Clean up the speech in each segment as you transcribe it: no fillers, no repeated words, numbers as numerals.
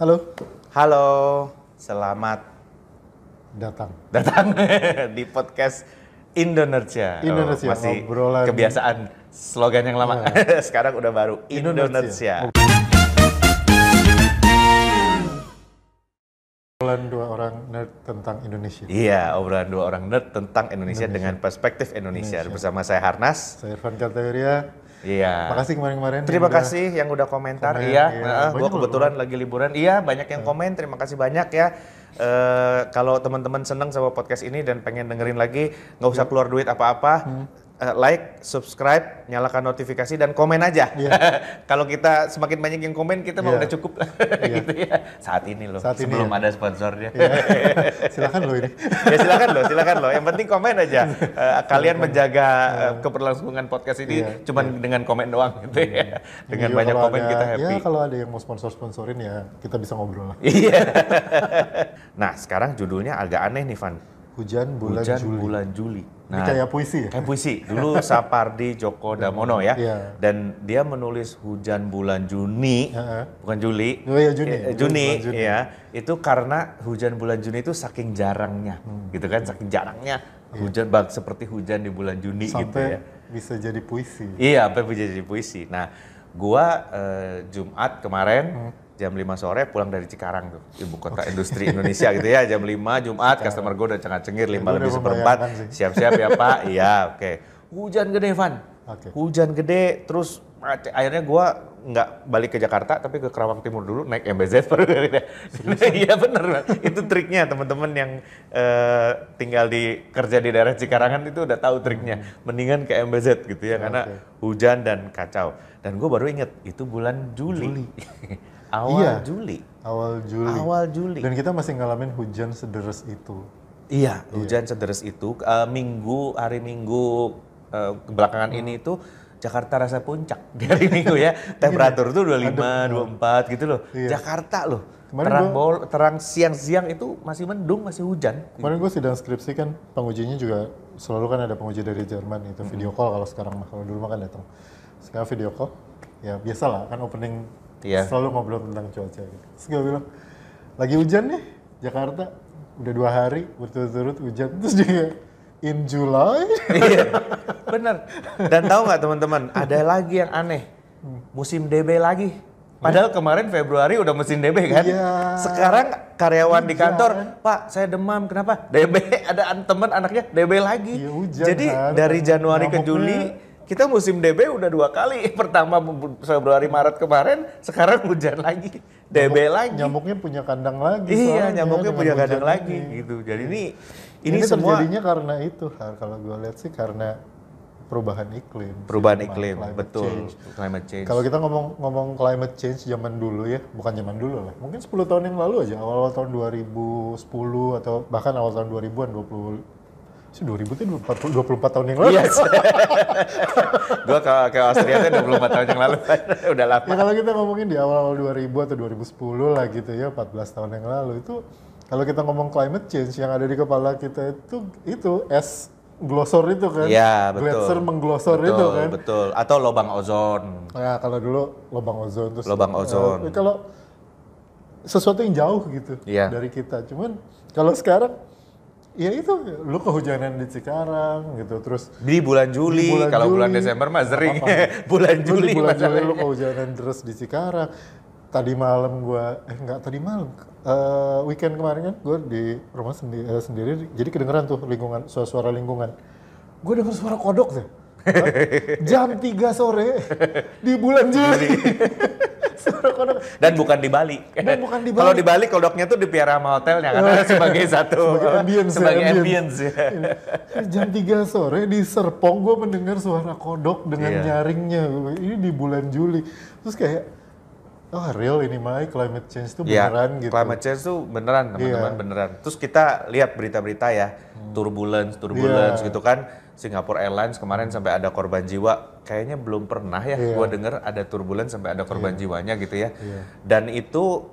Halo, Halo, selamat datang. datang di podcast Indonesia. Indonesia, Masih obrolan- kebiasaan slogan yang lama. Sekarang udah baru Indonesia. Obrolan dua orang nerd tentang Indonesia. Iya, obrolan dua orang nerd tentang Indonesia dengan perspektif Indonesia. Bersama saya Harnas. Saya Irfan Kartawirya. Iya. Makasih kemarin-kemarin. Terima yang udah kasih yang udah komentar. komen, Iya, iya. gue Banyak kebetulan lagi liburan. Iya, banyak yang komen. Terima kasih banyak ya. Kalau teman-teman seneng sama podcast ini dan pengen dengerin lagi, nggak usah keluar duit apa-apa. Like, subscribe, nyalakan notifikasi dan komen aja. Iya. Kalau kita semakin banyak yang komen, kita mah Iya. udah cukup lah. Iya. Gitu ya. Saat ini loh, Saat ini sebelum ya. ada sponsornya. Iya. Silakan loh ini. Ya silakan loh. Yang penting komen aja. Kalian menjaga keberlangsungan podcast ini Iya, cuman dengan komen doang gitu ya. Dengan Juga banyak kalau komen ada- kita happy. Ya kalau ada yang mau sponsor-sponsorin ya kita bisa ngobrol lah. Iya. Nah, sekarang judulnya agak aneh nih, Van. Hujan bulan Hujan Juli. bulan Juli. Ini kayak puisi ya? Kayak puisi. Dulu Sapardi Djoko Damono ya. Iya. Dan dia menulis hujan bulan Juni, Heeh. bukan Juli. Oh iya, Juni. Juni, Bulan Juni. ya. Itu karena hujan bulan Juni itu saking jarangnya, gitu kan? Saking jarangnya hujan seperti hujan di bulan Juni gitu Sampai ya. bisa jadi puisi. Iya, sampai bisa jadi puisi. Nah, gua Jumat kemarin jam 5 sore pulang dari Cikarang tuh, ibu kota industri Indonesia gitu ya. Jam 5 Jumat, customer gue udah cengar-cengir, 5 Gua lebih udah seperempat. membayangkan sih. Siap-siap ya Pak, iya oke. Hujan gede, Van. Oke. Hujan gede, terus akhirnya gua nggak balik ke Jakarta, tapi ke Kerawang Timur dulu, naik MBZ baru dari Iya bener, Bang. Itu triknya teman-teman yang tinggal kerja di daerah Cikarangan itu udah tahu triknya. Mendingan ke MBZ gitu ya, karena hujan dan kacau. Dan gue baru inget, itu bulan Juli. Awal Iya. Juli. Awal Juli. Awal Juli. Dan kita masih ngalamin hujan sederes itu. Iya, hujan sederes itu. Hari Minggu belakangan ini itu Jakarta rasa puncak di hari Minggu ya. Temperatur tuh 25, 24 gitu loh. Iya. Jakarta loh. Kemarin Terang siang-siang itu masih mendung, masih hujan. Kemarin gue sidang skripsi kan, pengujinya juga selalu kan ada penguji dari Jerman itu video call kalau sekarang mah, kalau dulu mah kan datang. Sekarang video call, ya biasa lah kan opening Iya. selalu ngobrol tentang cuaca gitu. Terus gue bilang, lagi hujan nih Jakarta, udah 2 hari berturut-turut hujan, terus juga in July. Iya, bener. Dan tahu nggak teman-teman, ada lagi yang aneh, musim DB lagi. Padahal kemarin Februari udah musim DB kan. Iya. Sekarang karyawan di kantor, Pak saya demam, kenapa? DB, ada teman anaknya DB lagi. Iya, hujan, Jadi kan. dari Januari ke Nyamuknya. Juli, kita musim DB udah 2 kali. Pertama Februari Maret kemarin, sekarang hujan lagi. DB lagi. Nyamuknya punya kandang lagi. Iya, soalnya nyamuknya dengan punya hujan kandang lagi ini. gitu. Jadi ini semua terjadinya karena itu, Har. Kalau gue lihat sih karena perubahan iklim. perubahan Sama iklim, climate betul. change. Climate change. Kalau kita ngomong climate change zaman dulu ya, bukan zaman dulu lah. Mungkin 10 tahun yang lalu aja, awal-awal tahun 2010 atau bahkan awal tahun 2000-an, 2000 itu 24 tahun yang lalu. Yes. Gua ke Austria tuh 24 tahun yang lalu. Udah lama. Ya kalau kita ngomongin di awal-awal 2000 atau 2010 lah gitu ya, 14 tahun yang lalu itu kalau kita ngomong climate change yang ada di kepala kita itu es glosor itu kan. Iya, betul. Gletser mengglosor Betul, itu kan. Betul. Atau lubang ozon. Nah, kalau dulu lubang ozon terus Lubang ozon. kalau sesuatu yang jauh gitu Iya. dari kita. Cuman kalau sekarang ya itu lu kehujanan di Cikarang gitu terus Di bulan Juli, Di bulan kalau bulan Juli, Desember mah sering. apa-apa. bulan Lu Juli di bulan Juli lu masalahnya. kehujanan terus di Cikarang. Tadi malam gua enggak tadi malam weekend kemarin kan gua di rumah sendiri jadi kedengeran tuh suara lingkungan. Gua denger suara kodok tuh. Jam 3 sore di bulan Juli. Suara kodok. Dan bukan di Bali. Dan bukan di Bali. Kalau di Bali kodoknya tuh dipiara sama hotelnya karena sebagai satu Sebagai ambience ya. Jam 3 sore di Serpong gue mendengar suara kodok dengan Iya. nyaringnya. Ini di bulan Juli. Terus kayak, oh real ini Mai, climate change itu Ya, beneran gitu. climate change tuh beneran teman-teman, Iya. beneran. Terus kita lihat berita-berita ya, turbulence Iya. gitu kan. Singapore Airlines kemarin sampai ada korban jiwa. Kayaknya belum pernah ya Iya. gua dengar ada turbulence sampai ada korban jiwanya gitu ya. Iya. Dan itu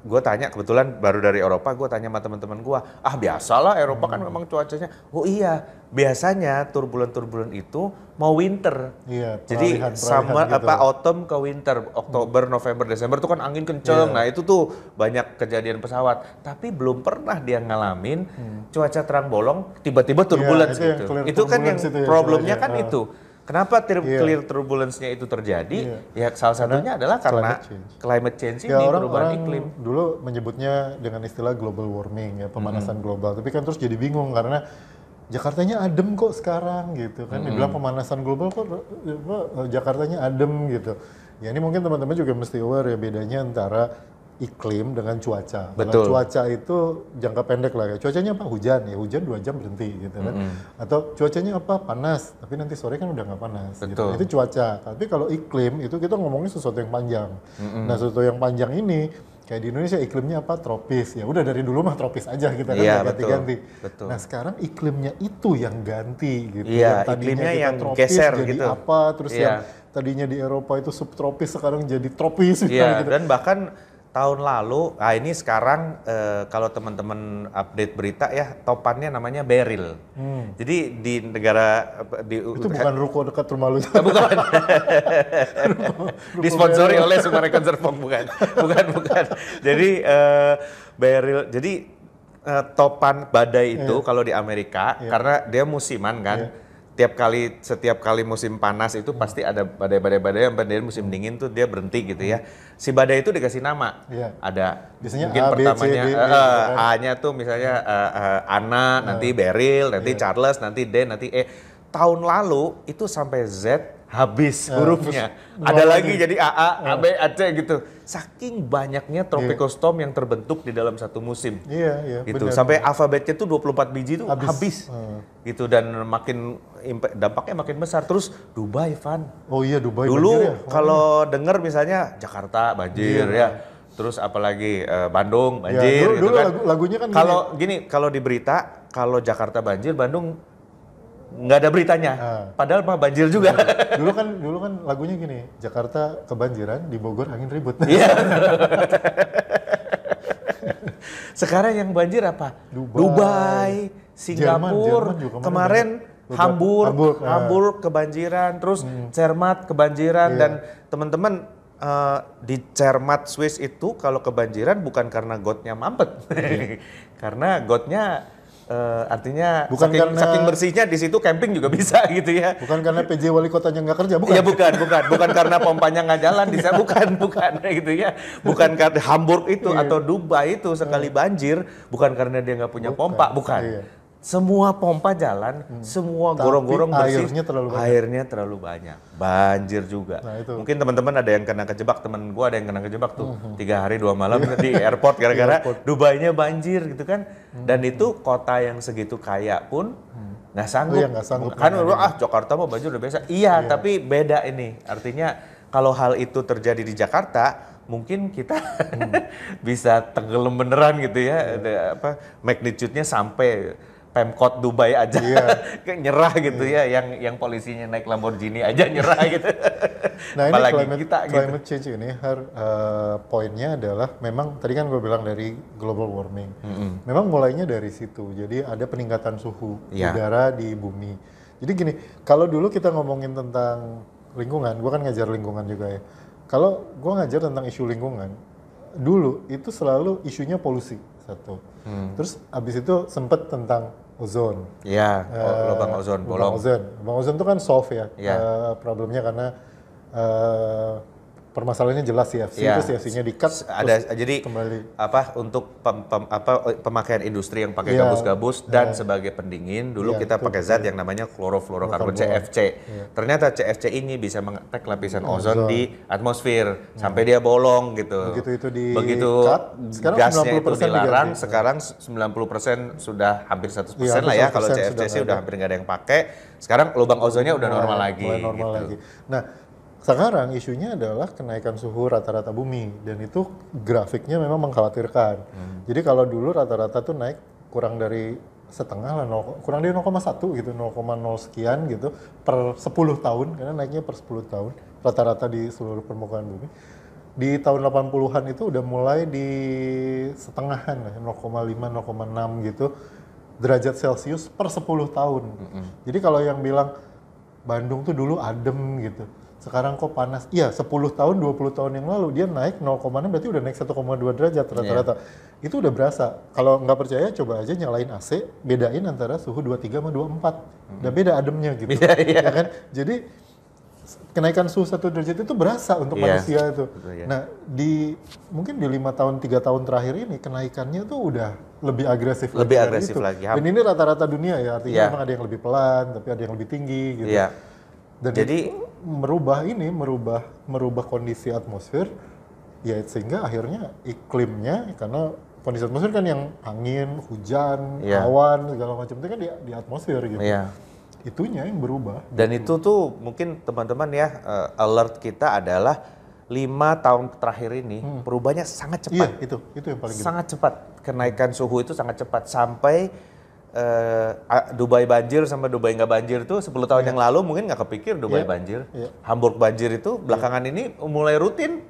gue tanya, kebetulan baru dari Eropa, gue tanya sama teman-teman gue, biasalah Eropa kan memang cuacanya. Oh iya, biasanya turbulen-turbulen itu mau winter. Iya, Jadi sama gitu. autumn ke winter, Oktober, November, Desember tuh kan angin kenceng. Nah itu tuh banyak kejadian pesawat. Tapi belum pernah dia ngalamin cuaca terang bolong, tiba-tiba turbulence itu yang gitu. clear Itu kan yang turbulence itu ya problemnya istilahnya. kan itu. Kenapa clear turbulence-nya itu terjadi? Ya salah satunya adalah karena climate change ini, perubahan iklim. Dulu menyebutnya dengan istilah global warming ya, pemanasan global. Tapi kan terus jadi bingung karena Jakartanya adem kok sekarang gitu kan. Dibilang pemanasan global kok Jakartanya adem gitu. Ya ini mungkin teman-teman juga mesti aware ya bedanya antara iklim dengan cuaca. Kalau cuaca itu jangka pendek lah ya. Cuacanya apa? Hujan ya. Hujan 2 jam berhenti gitu kan. Atau cuacanya apa? Panas. Tapi nanti sore kan udah nggak panas. Gitu. Itu cuaca. Tapi kalau iklim itu kita ngomongin sesuatu yang panjang. Nah sesuatu yang panjang ini kayak di Indonesia iklimnya apa? Tropis. Ya udah dari dulu mah tropis aja kita kan nggak ganti-ganti. Nah sekarang iklimnya itu yang ganti gitu. Iya, yang iklimnya kita yang tropis geser jadi gitu. apa? Terus yang tadinya di Eropa itu subtropis sekarang jadi tropis. Iya, gitu. dan bahkan tahun lalu, ini sekarang kalau teman-teman update berita ya, topannya namanya Beryl. Jadi di negara itu bukan ruko dekat rumah lu. Bukan. Disponsori oleh Sungai Serpong, bukan. Jadi Beryl, jadi topan badai itu kalau di Amerika karena dia musiman kan. Setiap kali musim panas itu pasti ada badai-badai yang badai musim dingin tuh dia berhenti gitu ya. Si badai itu dikasih nama. Ada biasanya mungkin A, B, pertamanya C, D, kan? A-nya tuh misalnya Anna, nanti Beryl, nanti Charles, nanti D, nanti E. Tahun lalu itu sampai Z habis hurufnya. Ada lagi jadi AA, AB, AC gitu. Saking banyaknya tropical storm yang terbentuk di dalam satu musim. Iya, gitu. benar. Sampai alfabetnya tuh 24 biji tuh habis. Gitu, dan dampaknya makin besar. Terus Dubai, Van. Oh iya, Dubai Dulu banjir ya? kalau denger misalnya Jakarta banjir ya. Terus apalagi Bandung banjir gitu dulu kan. lagunya kan Kalau di berita, kalau Jakarta banjir, Bandung nggak ada beritanya. Padahal mah banjir juga. dulu kan lagunya gini, Jakarta kebanjiran, di Bogor angin ribut. Iya. Sekarang yang banjir apa? Dubai, Singapura, Jerman juga kemarin Hamburg kebanjiran, terus Cermat kebanjiran, dan teman-teman di Cermat Swiss itu kalau kebanjiran bukan karena gotnya mampet, karena gotnya artinya Bukan saking bersihnya di situ camping juga bisa gitu ya. Bukan karena PJ wali kotanya nggak kerja, bukan? Iya bukan karena pompanya nggak jalan di sana, bukan gitu ya. Bukan karena Hamburg itu atau Dubai itu sekali banjir, bukan karena dia nggak punya pompa, bukan. Iya. Semua pompa jalan, semua gorong-gorong bersih, airnya terlalu banyak. Banjir juga. Nah, itu. Mungkin teman-teman ada yang kena kejebak, temen gua ada yang kena kejebak tuh 3 hari 2 malam di airport gara-gara Dubainya banjir gitu kan. Dan itu kota yang segitu kaya pun nggak sanggup. Nggak sanggup. Kan Jakarta mah banjir udah biasa. Iya, tapi beda ini. Artinya kalau hal itu terjadi di Jakarta, mungkin kita bisa tenggelam beneran gitu ya. Magnitude-nya sampai Pemkot Dubai aja kayak nyerah gitu ya, yang polisinya naik Lamborghini aja nyerah gitu. Nah apalagi ini climate change ini poinnya adalah memang tadi kan gue bilang dari global warming. Memang mulainya dari situ. Jadi ada peningkatan suhu udara di bumi. Jadi gini, kalau dulu kita ngomongin tentang lingkungan, gue kan ngajar lingkungan juga ya. Kalau gue ngajar tentang isu lingkungan, dulu itu selalu isunya polusi satu. Terus abis itu sempet tentang ozon. Iya, lubang ozon bolong. Lubang ozon itu kan solve ya, problemnya karena permasalahannya jelas CFC itu CFC-nya di-cut jadi kembali. Untuk pemakaian industri yang pakai gabus-gabus dan sebagai pendingin dulu kita pakai zat yang namanya klorofluorokarbon CFC. Ternyata CFC ini bisa mengetek lapisan ozon di atmosfer sampai dia bolong gitu. Begitu gasnya itu dilarang, sekarang 90% sudah hampir 100% lah ya, kalau CFC sudah hampir nggak ada yang pakai. Sekarang lubang ozonnya udah normal lagi. Nah, sekarang isunya adalah kenaikan suhu rata-rata bumi, dan itu grafiknya memang mengkhawatirkan. Jadi kalau dulu rata-rata tuh naik kurang dari setengah lah, kurang dari 0,1 gitu, 0,0 sekian gitu per 10 tahun, karena naiknya per 10 tahun rata-rata di seluruh permukaan bumi. di tahun 80-an itu udah mulai di setengahan lah, 0,5, 0,6 gitu derajat Celcius per 10 tahun. Jadi kalau yang bilang Bandung tuh dulu adem gitu, sekarang kok panas. Iya, 10 tahun, 20 tahun yang lalu dia naik 0,6 berarti udah naik 1,2 derajat rata-rata. Itu udah berasa. Kalau nggak percaya coba aja nyalain AC, bedain antara suhu 23 sama 24. Udah beda ademnya gitu. Ya kan? Jadi kenaikan suhu 1 derajat itu berasa untuk manusia itu. Betul, Nah, mungkin di 5 tahun, 3 tahun terakhir ini kenaikannya tuh udah lebih agresif dari itu. lagi. Dan ini rata-rata dunia ya, artinya memang ada yang lebih pelan, tapi ada yang lebih tinggi gitu. Iya. Dan jadi merubah kondisi atmosfer, ya sehingga akhirnya iklimnya, karena kondisi atmosfer kan yang angin, hujan, awan segala macam itu kan di atmosfer gitu. Iya. Itunya yang berubah. Dan itu tuh mungkin teman-teman ya, alert kita adalah 5 tahun terakhir ini perubahannya sangat cepat. Iya, itu yang paling sangat cepat. Kenaikan suhu itu sangat cepat sampai Dubai banjir sama Dubai nggak banjir tuh 10 tahun yang lalu mungkin nggak kepikir Dubai banjir. Hamburg banjir itu belakangan ini mulai rutin.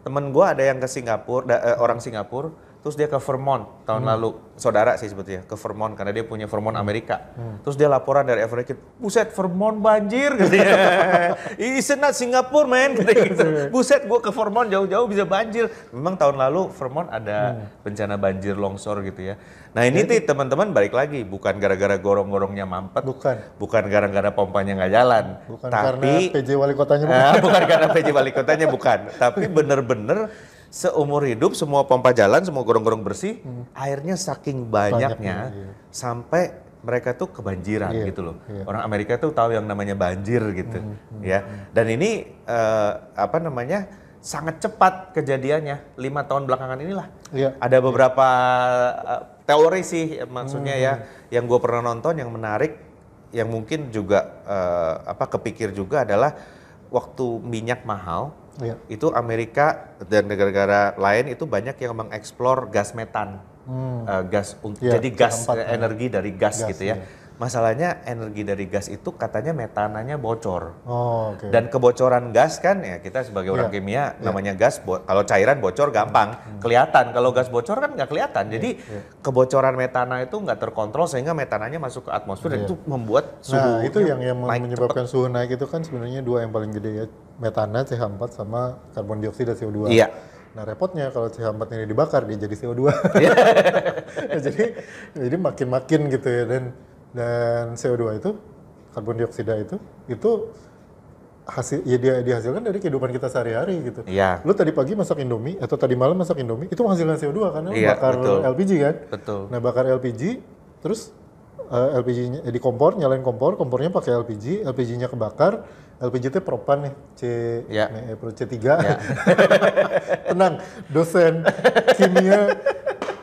Temen gue ada yang ke Singapura, orang Singapura, terus dia ke Vermont tahun lalu, saudara sih sebetulnya, ke Vermont karena dia punya Vermont Amerika. Terus dia laporan dari Everett, buset Vermont banjir katanya. It's not Singapore man, katanya gitu. Buset gue ke Vermont jauh-jauh bisa banjir. Memang tahun lalu Vermont ada bencana banjir longsor gitu ya. Nah ini tuh teman-teman balik lagi, bukan gara-gara gorong-gorongnya mampet, bukan gara-gara pompanya nggak jalan, bukan tapi karena PJ wali kotanya bukan. Bukan karena PJ wali kotanya bukan, tapi bener-bener seumur hidup semua pompa jalan, semua gorong-gorong bersih, airnya saking banyaknya sampai mereka tuh kebanjiran gitu loh. Orang Amerika tuh tahu yang namanya banjir gitu, ya. Dan ini sangat cepat kejadiannya. 5 tahun belakangan inilah. Ada beberapa teori sih maksudnya ya, yang gue pernah nonton yang menarik, yang mungkin juga kepikir juga adalah waktu minyak mahal. Itu Amerika dan negara-negara lain itu banyak yang mengeksplor gas metan, jadi gas energi dari gas gitu ya. Masalahnya energi dari gas itu katanya metananya bocor. Dan kebocoran gas kan ya kita sebagai orang kimia namanya gas, kalau cairan bocor gampang kelihatan, kalau gas bocor kan nggak kelihatan. Jadi kebocoran metana itu nggak terkontrol sehingga metananya masuk ke atmosfer dan itu membuat suhu. Nah itu yang menyebabkan suhu naik itu kan sebenarnya 2 yang paling gede ya, metana CH4 sama karbon dioksida CO2. Nah repotnya kalau CH4 ini dibakar dia jadi CO2. jadi makin gitu ya, dan CO2 itu, karbon dioksida itu hasil ya dia dihasilkan dari kehidupan kita sehari-hari gitu. Lu tadi pagi masak Indomie atau tadi malam masak Indomie itu menghasilkan CO2 karena lu bakar LPG kan. Nah bakar LPG terus LPG-nya di kompor, nyalain kompornya pakai LPG, LPG-nya kebakar, LPG itu propan nih, C3. Tenang, dosen kimia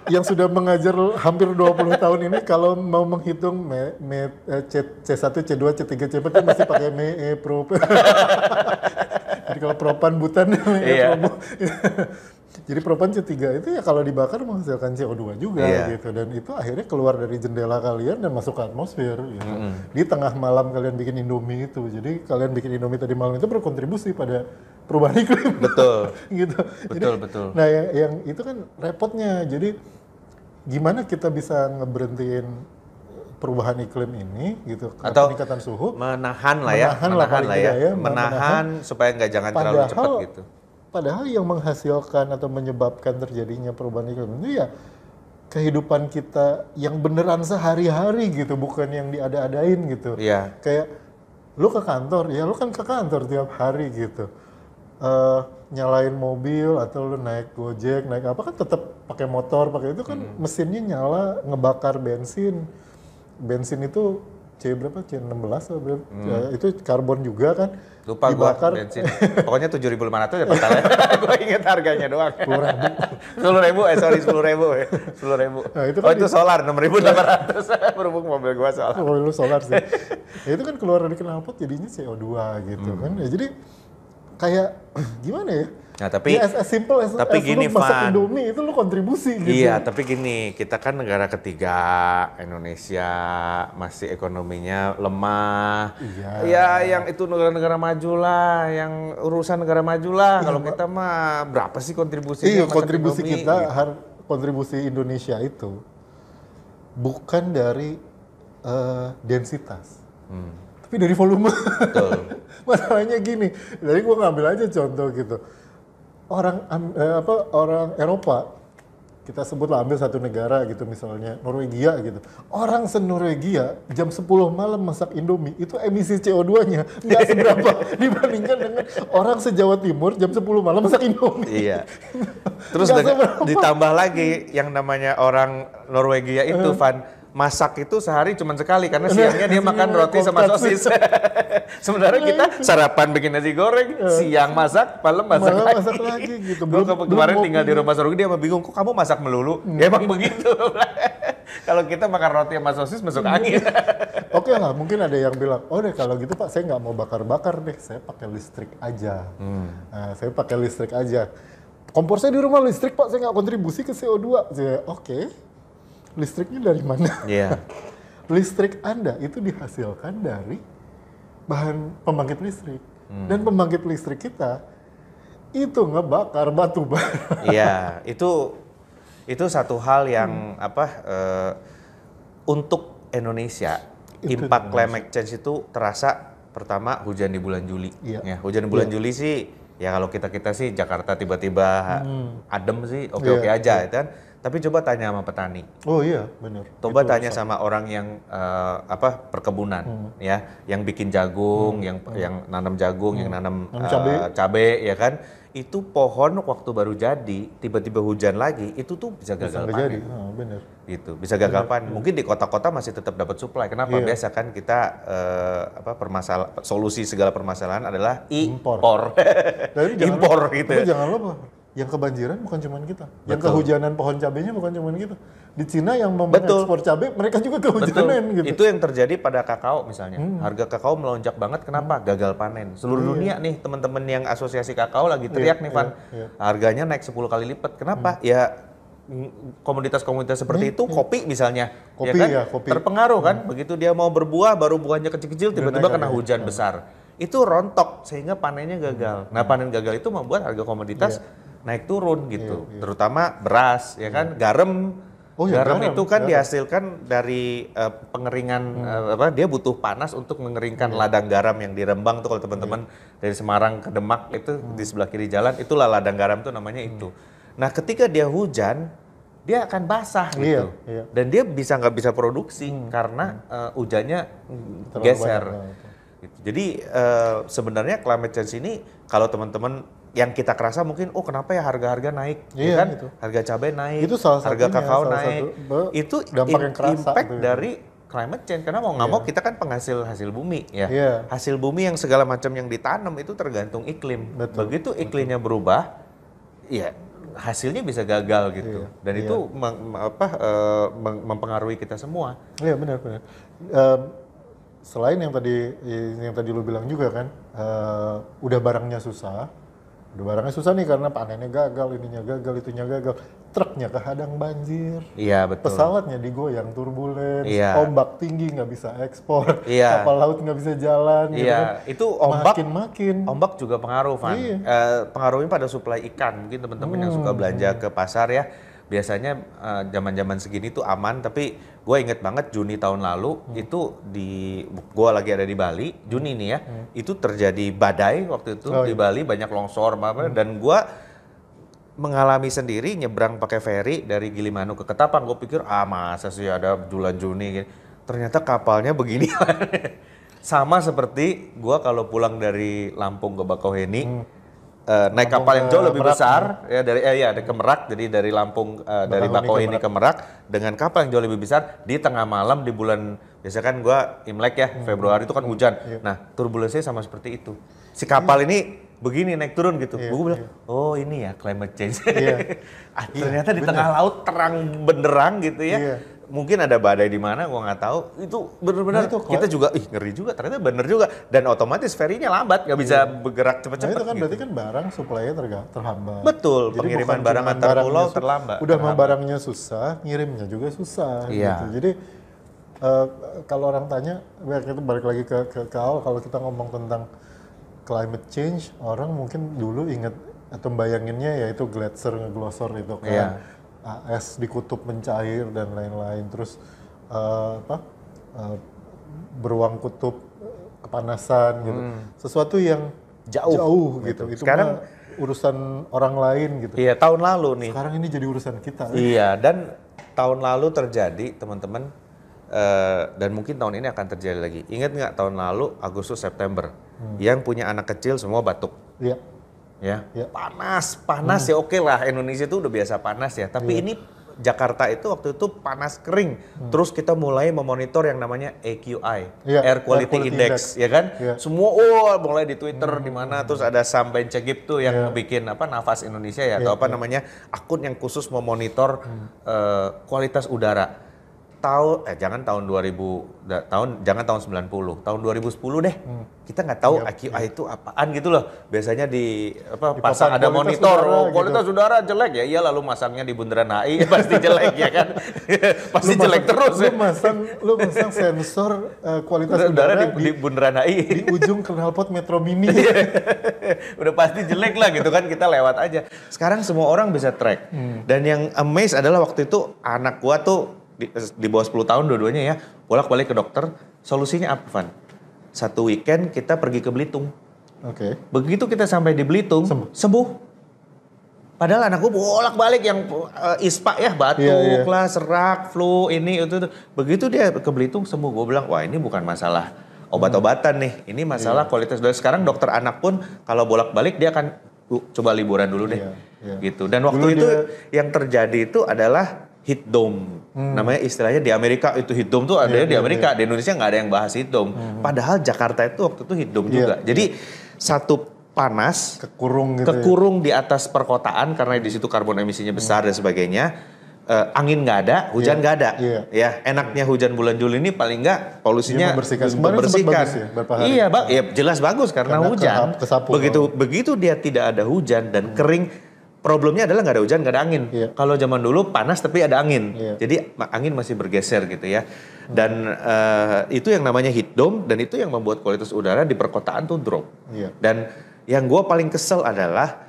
yang sudah mengajar hampir 20 tahun ini kalau mau menghitung C1, C2, C3, C4 itu mesti pakai prop. Jadi kalau propan butan propo. Jadi propan C3 itu ya kalau dibakar menghasilkan CO2 juga gitu, dan itu akhirnya keluar dari jendela kalian dan masuk ke atmosfer gitu. Di tengah malam kalian bikin Indomie itu. Jadi kalian bikin Indomie tadi malam itu berkontribusi pada perubahan iklim. Betul. Gitu. Betul. Nah, yang itu kan repotnya. Jadi gimana kita bisa ngeberhentiin perubahan iklim ini gitu, atau peningkatan suhu, menahan supaya jangan terlalu cepat gitu. Padahal yang menghasilkan atau menyebabkan terjadinya perubahan iklim itu ya kehidupan kita yang beneran sehari-hari gitu, bukan yang diada-adain gitu. Kayak lu ke kantor, ya lu kan ke kantor tiap hari gitu. Nyalain mobil atau lu naik Gojek, naik apa kan tetap pakai motor, pakai itu kan mesinnya nyala, ngebakar bensin. Bensin itu berapa? C16 atau berapa? Itu karbon juga kan. Lupa dibakar. Gua bensin. Pokoknya 7.500 ya pertalite. Gua inget harganya doang. 10.000. 10.000. Nah, itu kan itu solar 6.800. Berhubung mobil gua solar. Mobil lu solar sih. Ya, itu kan keluar dari knalpot jadinya CO2 gitu kan. Ya, jadi kayak gimana ya? Nah, tapi as simple as gini, lu masak Van. Indomie itu lu kontribusi gitu. Iya, tapi gini, kita kan negara ketiga, Indonesia masih ekonominya lemah. Iya. Ya, yang itu negara-negara maju lah, yang urusan negara maju lah. Kalau kita mah berapa sih kontribusinya? Iya, masak kontribusi Indomie, kita, gitu. kontribusi Indonesia itu bukan dari densitas, tapi dari volume. Betul. Masalahnya gini, jadi gue ngambil aja contoh gitu. Orang Eropa, kita sebutlah ambil satu negara gitu misalnya Norwegia gitu. Orang se-Norwegia jam 10 malam masak Indomie itu emisi CO2-nya nggak seberapa dibandingkan dengan orang se-Jawa Timur jam 10 malam masak Indomie. Iya. Terus Nggak seberapa. ditambah lagi yang namanya orang Norwegia itu, Van, masak itu sehari cuma sekali karena siangnya dia makan roti sama sosis. Sementara kita sarapan bikin nasi goreng, siang masak, malam masak lagi gitu. Gue kemarin tinggal di rumah Sorgi, dia mah bingung, kok kamu masak melulu? Ya emang begitu. Kalau kita makan roti sama sosis masuk angin. Oke lah, mungkin ada yang bilang, oh deh kalau gitu Pak, saya nggak mau bakar-bakar deh, saya pakai listrik aja. Nah, saya pakai listrik aja. Kompor saya di rumah listrik Pak, saya nggak kontribusi ke CO2. Oke, listriknya dari mana? Iya. Listrik Anda itu dihasilkan dari bahan pembangkit listrik. Dan pembangkit listrik kita itu ngebakar batu bara. Iya, itu satu hal yang untuk Indonesia, impact climate change itu terasa pertama hujan di bulan Juli. Iya. Ya, hujan di bulan Juli sih, ya kalau kita sih Jakarta tiba-tiba adem sih, oke-oke aja, ya kan. Tapi coba tanya sama petani. Oh iya, benar. Coba tanya sama orang yang perkebunan, ya, yang bikin jagung, yang nanam jagung, yang nanam cabe, ya kan. Itu pohon waktu baru jadi, tiba-tiba hujan lagi, itu tuh bisa gagal panen. Jadi, benar. Gitu, bisa gagal panen. Mungkin di kota-kota masih tetap dapat supply. Kenapa? Biasa kan kita solusi segala permasalahan adalah impor. Impor gitu. Tapi jangan lupa, yang kebanjiran bukan cuma kita. Yang kehujanan pohon cabenya bukan cuma kita. Di Cina yang mengekspor cabai, mereka juga kehujanan gitu. Itu yang terjadi pada kakao misalnya. Harga kakao melonjak banget, kenapa? Gagal panen. Seluruh dunia nih, teman-teman yang asosiasi kakao lagi teriak nih, Van. Harganya naik 10 kali lipat. Kenapa? Ya komoditas-komoditas seperti itu, kopi misalnya. Kopi, kopi. Terpengaruh kan? Begitu dia mau berbuah, baru buahnya kecil-kecil, tiba-tiba kena hujan besar. Itu rontok, sehingga panennya gagal. Nah, panen gagal itu membuat harga komoditas naik turun gitu. Terutama beras, ya kan? Garam. Garam itu kan dihasilkan dari pengeringan, dia butuh panas untuk mengeringkan ladang garam yang di Rembang tuh, kalau teman-teman dari Semarang ke Demak itu di sebelah kiri jalan, itulah ladang garam tuh namanya itu. Nah, ketika dia hujan, dia akan basah gitu. Dan dia nggak bisa produksi karena hujannya geser. Gitu. Jadi sebenarnya climate change ini kalau teman-teman yang kita kerasa mungkin, oh kenapa ya harga-harga naik, ya kan? Itu. Harga cabai naik, itu harga kakao naik, itu dampak yang kerasa, impact dari climate change. Karena mau nggak mau kita kan penghasil hasil bumi ya, hasil bumi yang segala macam yang ditanam itu tergantung iklim. Begitu iklimnya berubah, ya hasilnya bisa gagal gitu. Dan itu mempengaruhi kita semua. Iya benar. Selain yang tadi lu bilang juga kan, udah barangnya susah nih karena panennya gagal, ininya gagal, itunya gagal, truknya kehadang banjir, iya betul, pesawatnya digoyang turbulens, ombak tinggi nggak bisa ekspor, kapal laut nggak bisa jalan, gitu kan. Itu ombak juga pengaruh, Van. Pengaruhnya pada suplai ikan. Mungkin teman-teman yang suka belanja ke pasar ya, biasanya zaman-zaman segini tuh aman, tapi gue inget banget Juni tahun lalu itu gue lagi ada di Bali, Juni nih ya, itu terjadi badai waktu itu di Bali, banyak longsor dan gue mengalami sendiri nyebrang pakai ferry dari Gilimanuk ke Ketapang. Gue pikir masa sih ada bulan Juni gini. Ternyata kapalnya begini. Sama seperti gue kalau pulang dari Lampung ke Bakauheni, naik kapal yang jauh lebih besar ya dari ke Merak, jadi dari Lampung dari Bakauheni ke Merak dengan kapal yang jauh lebih besar di tengah malam di bulan, biasa kan gua Imlek ya, Februari itu kan hujan. Nah, turbulensinya sama seperti itu. Si kapal ini begini naik turun gitu. Gua bilang, "Oh, ini ya climate change." Ternyata di tengah laut terang benderang gitu ya. mungkin ada badai di mana, gua nggak tahu. Itu benar-benar kita juga, ngeri juga. Ternyata bener juga. Dan otomatis ferry-nya lambat, nggak bisa bergerak cepat-cepat. Nah itu kan gitu. berarti kan barang supply-nya terhambat. Betul, Jadi pengiriman bukan barang cuman antar barangnya pulau terlambat. Udah mah barangnya susah, ngirimnya juga susah. Iya. Gitu. Jadi kalau orang tanya, itu balik lagi ke awal, kalau kita ngomong tentang climate change, orang mungkin dulu inget atau bayanginnya yaitu gletser ngeglosor itu kan, Iya. es di kutub mencair dan lain-lain, terus beruang kutub kepanasan gitu, sesuatu yang jauh gitu. Itu Sekarang urusan orang lain gitu. Iya, tahun lalu nih. Sekarang ini jadi urusan kita. Iya, dan tahun lalu terjadi, teman-teman, dan mungkin tahun ini akan terjadi lagi. Ingat nggak tahun lalu Agustus September, yang punya anak kecil semua batuk. Iya. Ya, Iya. panas ya, oke lah, Indonesia itu udah biasa panas ya. Tapi ini Jakarta itu waktu itu panas kering. Terus kita mulai memonitor yang namanya AQI, Iya, Air Quality Index, ya kan? Iya. Semua mulai di Twitter di mana, terus ada Sam Bencegip tuh yang bikin Nafas Indonesia ya, atau apa namanya, akun yang khusus memonitor kualitas udara. Jangan tahun 90, tahun 2010 deh. Kita nggak tahu AQI itu apaan gitu loh. Biasanya di pasang ada monitor, kualitas udara jelek ya. Iya, lalu masangnya di Bundaran HI pasti jelek ya kan. Pasti jelek terus. Lu masang sensor kualitas udara di Bundaran HI. di ujung knalpot Metro Mini. Udah pasti jelek lah gitu kan, kita lewat aja. Sekarang semua orang bisa track. Dan yang amaze adalah waktu itu anak gua tuh di bawah 10 tahun dua-duanya ya, bolak-balik ke dokter. Solusinya apa, Van? Satu weekend kita pergi ke Belitung. Oke. Begitu kita sampai di Belitung, sembuh. Padahal anak gue bolak-balik yang ispa ya, batuk lah, serak, flu, ini itu. Begitu dia ke Belitung sembuh, gue bilang, wah ini bukan masalah obat-obatan nih, ini masalah kualitas udara. Sekarang dokter anak pun kalau bolak-balik dia akan coba liburan dulu deh, gitu. Dan waktu itu yang terjadi itu adalah heat dome, namanya istilahnya di Amerika itu heat dome tuh ada di Amerika, di Indonesia nggak ada yang bahas heat dome. Padahal Jakarta itu waktu itu heat dome juga. Jadi satu panas, kekurung di atas perkotaan karena di situ karbon emisinya besar dan sebagainya. Angin nggak ada, hujan nggak ada. Ya, enaknya hujan bulan Juli ini paling nggak polusinya membersihkan. Iya, ya jelas bagus karena hujan. Begitu dia tidak ada hujan dan kering. Problemnya adalah nggak ada hujan, nggak ada angin. Kalau zaman dulu panas tapi ada angin, jadi angin masih bergeser gitu ya. Dan itu yang namanya heat dome, dan itu yang membuat kualitas udara di perkotaan tuh drop. Dan yang gue paling kesel adalah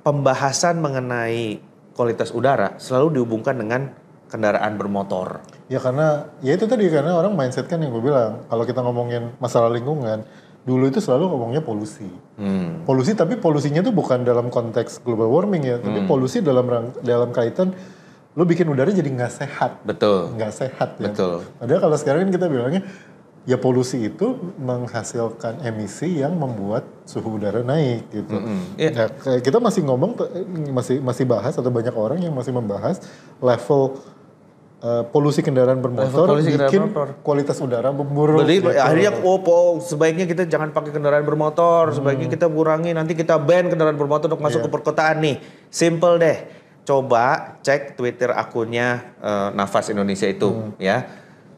pembahasan mengenai kualitas udara selalu dihubungkan dengan kendaraan bermotor. Ya karena, ya itu tadi, karena orang mindset kan yang gue bilang, kalau kita ngomongin masalah lingkungan, dulu itu selalu ngomongnya polusi. Polusi, tapi polusinya tuh bukan dalam konteks global warming ya, tapi polusi dalam kaitan lo bikin udara jadi nggak sehat. Betul. Nggak sehat ya. Betul. Padahal kalau sekarang kan kita bilangnya, ya polusi itu menghasilkan emisi yang membuat suhu udara naik gitu. Nah, kita masih ngomong, masih bahas, atau banyak orang yang masih membahas level polusi kendaraan bermotor bikin kualitas udara memburuk. Jadi akhirnya sebaiknya kita jangan pakai kendaraan bermotor, sebaiknya kita kurangi, nanti kita ban kendaraan bermotor untuk masuk ke perkotaan nih. Simple deh. Coba cek Twitter akunnya Nafas Indonesia itu ya.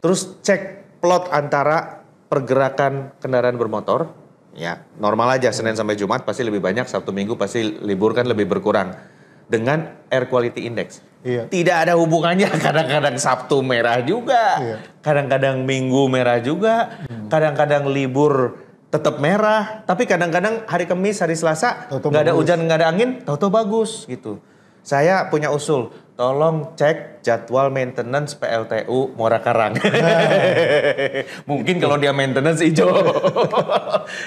Terus cek plot antara pergerakan kendaraan bermotor, ya normal aja Senin sampai Jumat pasti lebih banyak, Sabtu Minggu pasti libur kan lebih berkurang. Dengan air quality index. Tidak ada hubungannya, kadang-kadang Sabtu merah juga, kadang-kadang Minggu merah juga, kadang-kadang libur tetap merah, tapi kadang-kadang hari Kamis, hari Selasa nggak ada hujan, nggak ada angin, tahu-tahu bagus gitu. Saya punya usul, tolong cek jadwal maintenance PLTU Muara Karang. Mungkin kalau dia maintenance hijau.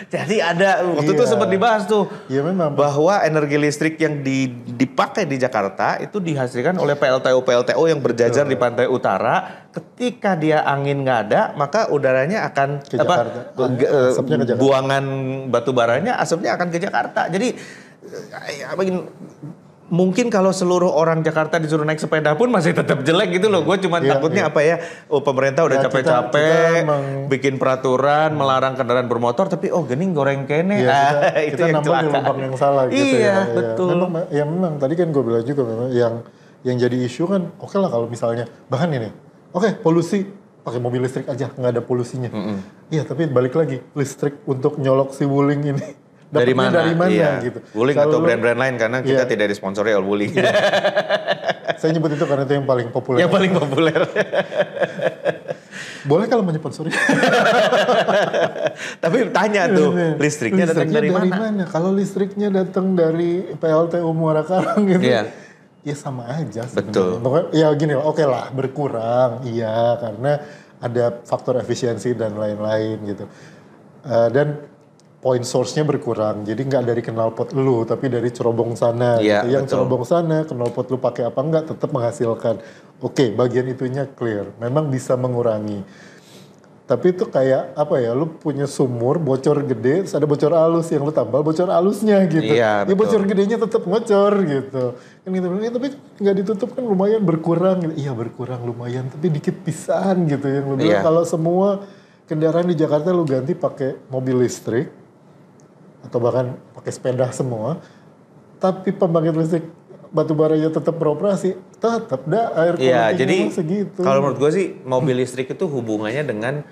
Jadi ada, waktu itu sempat dibahas tuh. Iya memang. Bahwa energi listrik yang dipakai di Jakarta itu dihasilkan oleh PLTU yang berjajar di pantai utara. Ketika dia angin nggak ada, maka udaranya akan ke Jakarta. Buangan batu baranya, asapnya akan ke Jakarta. Jadi mungkin kalau seluruh orang Jakarta disuruh naik sepeda pun masih tetap jelek gitu loh. Gue cuma takutnya apa ya, pemerintah udah capek-capek bikin peraturan melarang kendaraan bermotor, tapi gening goreng kene. Kita nambah di lubang yang salah gitu. Iya, betul. Memang tadi kan gue bilang juga memang Yang jadi isu kan, oke lah kalau misalnya, bahkan ini, oke polusi, pakai mobil listrik aja, nggak ada polusinya. Iya, tapi balik lagi, listrik untuk nyolok si Wuling ini, Dari dapatnya mana? Iya. gitu. Wuling Kalau atau lu- brand-brand lain karena kita Iya. tidak disponsori oleh Wuling. Saya nyebut itu karena itu yang paling populer. Yang paling populer. Boleh kalau menyponsori. Tapi tanya tuh, listriknya datang dari mana? Kalau listriknya datang dari PLTU Muara Karang gitu, Iya. ya sama aja sebenarnya. Betul. Pokoknya, ya gini lah, oke lah berkurang, iya karena ada faktor efisiensi dan lain-lain gitu. Dan point source-nya berkurang, jadi nggak dari knalpot lu, tapi dari cerobong sana. Iya, gitu. Yang betul. cerobong sana, knalpot lu pakai apa enggak, tetap menghasilkan. Oke, bagian itunya clear, memang bisa mengurangi. Tapi itu kayak apa ya, lu punya sumur bocor gede, terus ada bocor halus yang lu tambal bocor halusnya gitu. Iya, Ya betul. bocor gedenya tetap ngocor gitu. Kan gitu, ya, tapi nggak ditutup kan lumayan berkurang. Gitu. Iya berkurang lumayan, tapi dikit pisan gitu. Yang lu bilang Iya. kalau semua kendaraan di Jakarta lu ganti pakai mobil listrik, atau bahkan pakai sepeda semua, tapi pembangkit listrik batu baranya tetap beroperasi, tetap dah air Iya, quality-nya jadi emang segitu. kalau menurut gue sih mobil listrik itu hubungannya dengan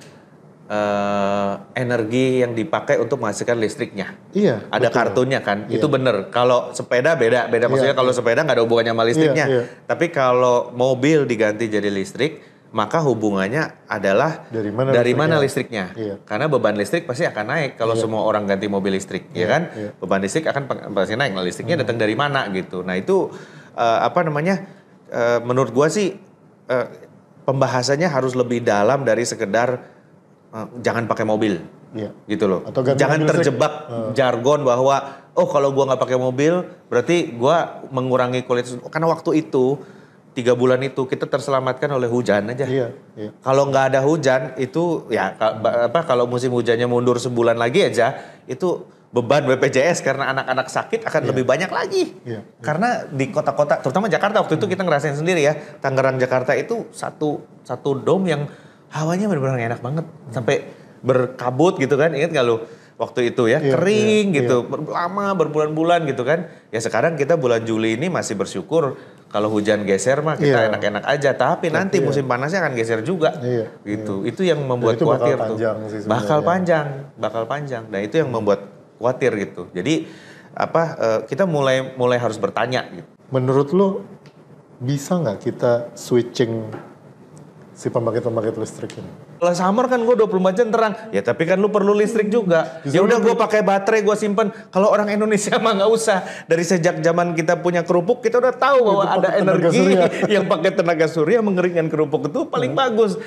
energi yang dipakai untuk menghasilkan listriknya. Iya, Ada betul. kartunya kan, itu bener. Kalau sepeda beda maksudnya kalau sepeda nggak ada hubungannya sama listriknya. Iya. Tapi kalau mobil diganti jadi listrik, maka hubungannya adalah Dari mana mana listriknya. listriknya. Iya. Karena beban listrik pasti akan naik kalau semua orang ganti mobil listrik, ya kan? iya. Beban listrik akan pasti naik. Nah, listriknya datang dari mana gitu. Nah, itu menurut gua sih pembahasannya harus lebih dalam dari sekedar jangan pakai mobil. Iya. Gitu loh. Atau ganti Jangan mobil listrik. terjebak jargon bahwa kalau gua nggak pakai mobil berarti gua mengurangi kualitas. Karena waktu itu 3 bulan itu kita terselamatkan oleh hujan aja. Iya, iya. Kalau nggak ada hujan itu ya kalau musim hujannya mundur sebulan lagi aja itu beban BPJS karena anak-anak sakit akan lebih banyak lagi. Iya. Karena di kota-kota terutama Jakarta waktu itu kita ngerasain sendiri ya. Tangerang Jakarta itu satu dom yang hawanya benar-benar enak banget sampai berkabut gitu kan. Ingat nggak lu? Waktu itu ya, Iya, kering iya, gitu, lama berbulan-bulan gitu kan. Ya sekarang kita bulan Juli ini masih bersyukur kalau hujan geser mah kita Iya. enak-enak aja. Tapi nanti musim panasnya akan geser juga. Iya, Gitu. Itu yang membuat itu bakal khawatir tuh. panjang sih sebenarnya. Bakal panjang. Nah itu yang membuat khawatir gitu. Jadi kita mulai harus bertanya gitu. Menurut lo bisa nggak kita switching si pembangkit listrik ini? Kalau summer kan gue 24 jam terang. Ya tapi kan lu perlu listrik juga. Ya udah gue pakai baterai gue simpen. Kalau orang Indonesia mah nggak usah. Dari sejak zaman kita punya kerupuk kita udah tahu bahwa Itu ada pakai tenaga energi surya. yang pakai tenaga surya mengeringkan kerupuk itu paling bagus.